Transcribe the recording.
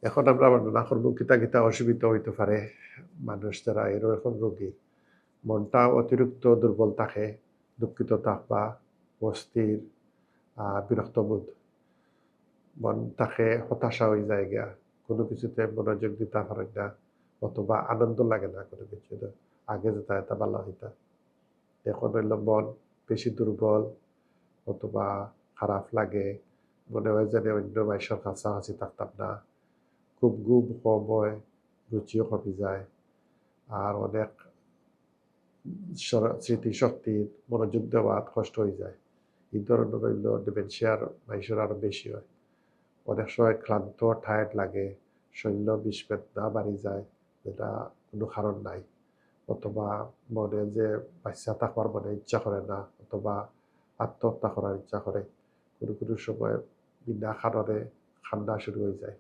এখন আমরা বর্ণনা করব কিতা কিতা অসুবিধা হইতে পারে মানুষ যারা এরকম রোগী মনটা অতিরিক্ত দুর্বল থাকে, দুঃখিত থাকবা, অস্থির, বিরক্তবোধ, মন থাকে হতাশা হয়ে যায় গিয়া, কোনো কিছুতে মনোযোগ দিতে পারে না, অথবা আনন্দ লাগে না কোনো কিছু। আগে যেটা এটা ভালো হইতা, এখন হইল মন বেশি দুর্বল, অথবা খারাপ লাগে, মনে হয় যেন অন্য মানুষের কাছাকাছি থাকতাম না, খুব ঘুম কম হয়, রুচিও কমে যায়, আর অনেক স্মৃতিশক্তি মনোযোগ দেওয়া কষ্ট হয়ে যায়। এই ধরনের হইল ডিমেনশিয়ার মানুষের আরো বেশি হয়। অনেক সময় ক্লান্ত টায়ার্ড লাগে, শৈল্য বিষবেদনা বাড়ি যায়, যেটা কোনো কারণ নাই, অথবা মনে যে বাচ্চা থাকার মনে ইচ্ছা করে না, অথবা আত্মহত্যা করার ইচ্ছা করে, কোনো কোনো সময় বিনা কারণে কান্না শুরু হয়ে যায়।